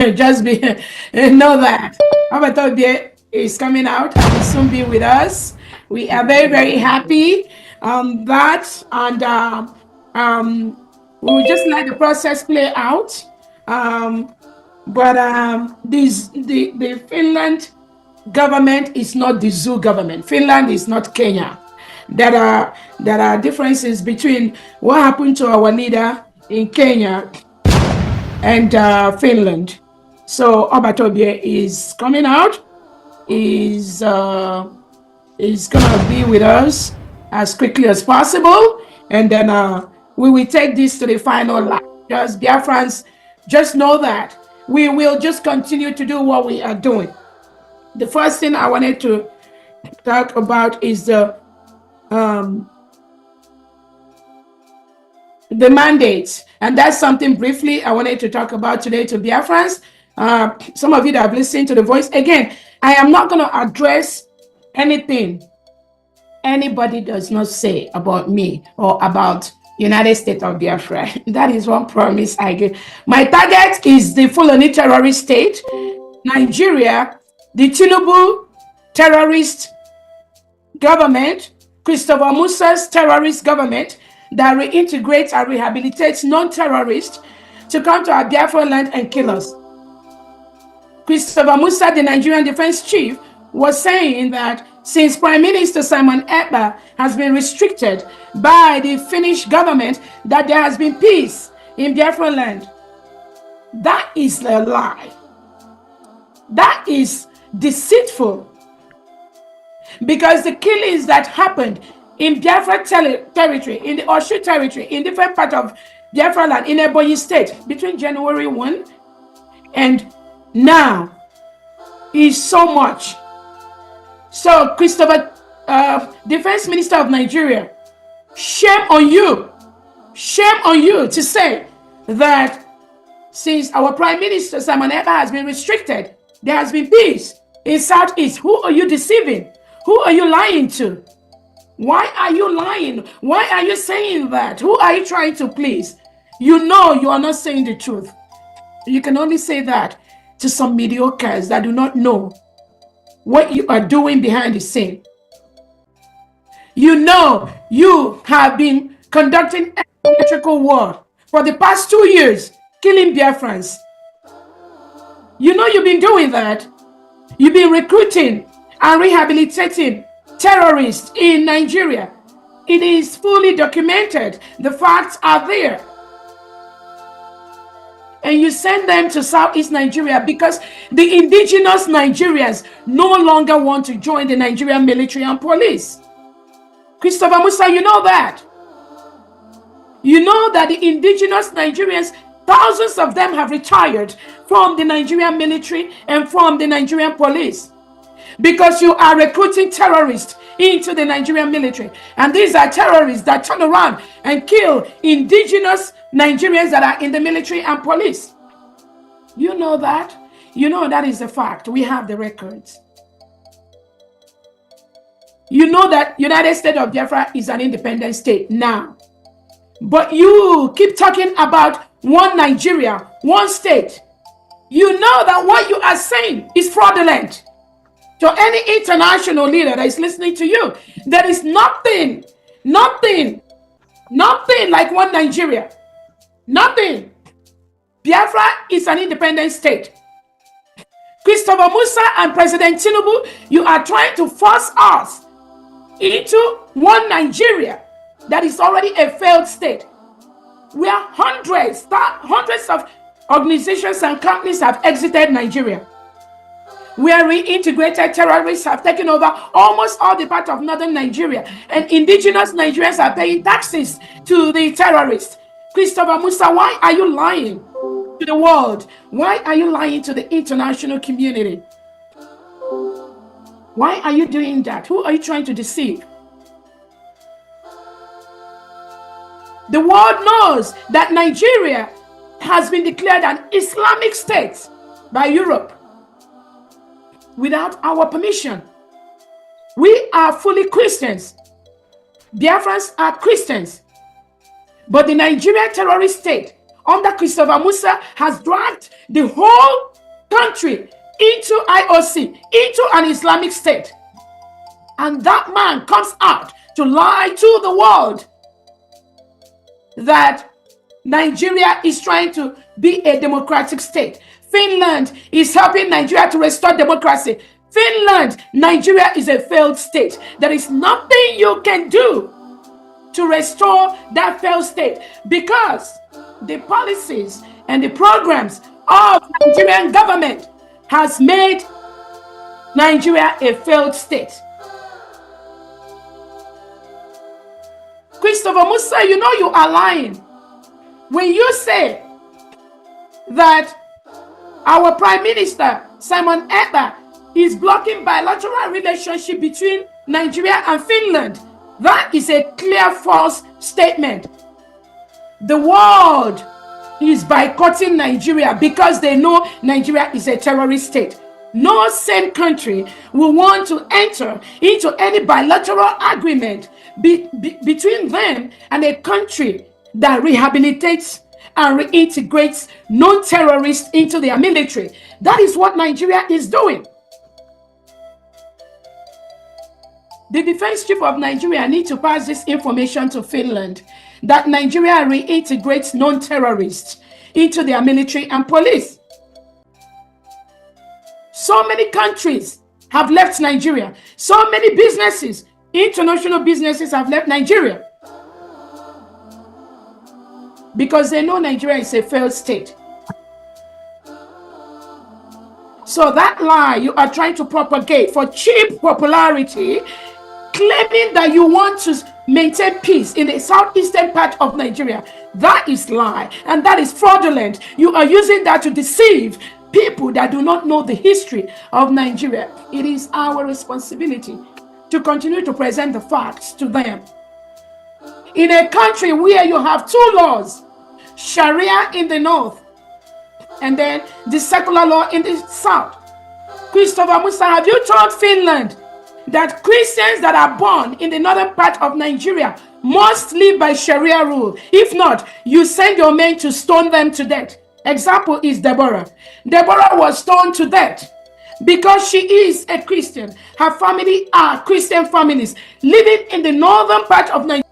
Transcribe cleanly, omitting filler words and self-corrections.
Just be know that Obataobie is coming out and will soon be with us. We are very, very happy on that, and we will just let the process play out. Um, but the Finland government is not the zoo government. Finland is not Kenya. There are differences between what happened to our leader in Kenya and Finland. So Obataobie is coming out. Is gonna be with us as quickly as possible, and then we will take this to the final lap. Just Biafrans, just know that we will just continue to do what we are doing. The first thing I wanted to talk about is the mandates, and that's something briefly I wanted to talk about today to Biafrans. Some of you that have listened to the voice, again, I am not going to address anything anybody does not say about me or about United States of Biafra. That is one promise I give. My target is the Fulani terrorist state, Nigeria, the Tinubu terrorist government, Christopher Musa's terrorist government that reintegrates and rehabilitates non-terrorists to come to our Biafra land and kill us. Christopher Musa, the Nigerian defense chief, was saying that since Prime Minister Simon Ekpa has been restricted by the Finnish government, that there has been peace in Biafra land. That is a lie. That is deceitful. Because the killings that happened in Biafra territory, in the Oshu territory, in different parts of Biafra land, in Ebonyi state, between January 1 and now is so much. So, Christopher, Defense Minister of Nigeria, shame on you. Shame on you to say that since our Prime Minister Simon Ekpa has been restricted, there has been peace in Southeast. Who are you deceiving? Who are you lying to? Why are you lying? Why are you saying that? Who are you trying to please? You know you are not saying the truth. You can only say that to some mediocres that do not know what you are doing behind the scene. You know you have been conducting electrical war for the past 2 years, killing Biafrans. You know you've been doing that. You've been recruiting and rehabilitating terrorists in Nigeria. It is fully documented. The facts are there. And you send them to Southeast Nigeria because the indigenous Nigerians no longer want to join the Nigerian military and police. Christopher Musa, you know that. You know that the indigenous Nigerians, thousands of them have retired from the Nigerian military and from the Nigerian police because you are recruiting terrorists into the Nigerian military. And these are terrorists that turn around and kill indigenous Nigerians that are in the military and police. You know that. You know that is a fact. We have the records. You know that United States of Biafra is an independent state now. But you keep talking about one Nigeria, one state. You know that what you are saying is fraudulent. To any international leader that is listening to you, there is nothing like one Nigeria. Nothing. Biafra is an independent state. Christopher Musa and President Tinubu, you are trying to force us into one Nigeria that is already a failed state, where hundreds of organizations and companies have exited Nigeria, where reintegrated terrorists have taken over almost all the part of northern Nigeria, and indigenous Nigerians are paying taxes to the terrorists. Christopher Musa, why are you lying to the world? Why are you lying to the international community? Why are you doing that? Who are you trying to deceive? The world knows that Nigeria has been declared an Islamic state by Europe without our permission. We are fully Christians. Biafrans are Christians. But the Nigerian terrorist state under Christopher Musa has dragged the whole country into IOC, into an Islamic state. And that man comes out to lie to the world that Nigeria is trying to be a democratic state. Finland is helping Nigeria to restore democracy. Finland, Nigeria is a failed state. There is nothing you can do to restore that failed state because the policies and the programs of Nigerian government has made Nigeria a failed state. Christopher Musa, you know you are lying when you say that our Prime Minister, Simon Ekpa, is blocking bilateral relationship between Nigeria and Finland. That is a clear false statement. The world is boycotting Nigeria because they know Nigeria is a terrorist state. No sane country will want to enter into any bilateral agreement between them and a country that rehabilitates and reintegrates non-terrorists into their military. That is what Nigeria is doing. The defense chief of Nigeria needs to pass this information to Finland that Nigeria reintegrates non-terrorists into their military and police. So many countries have left Nigeria. So many businesses, international businesses, have left Nigeria because they know Nigeria is a failed state. So that lie you are trying to propagate for cheap popularity, claiming that you want to maintain peace in the southeastern part of Nigeria, that is lie and that is fraudulent. You are using that to deceive people that do not know the history of Nigeria. It is our responsibility to continue to present the facts to them. In a country where you have two laws, Sharia in the north and then the secular law in the south. Christopher Musa, have you told Finland that Christians that are born in the northern part of Nigeria must live by Sharia rule? If not, you send your men to stone them to death. Example is Deborah. Deborah was stoned to death because she is a Christian. Her family are Christian families living in the northern part of Nigeria.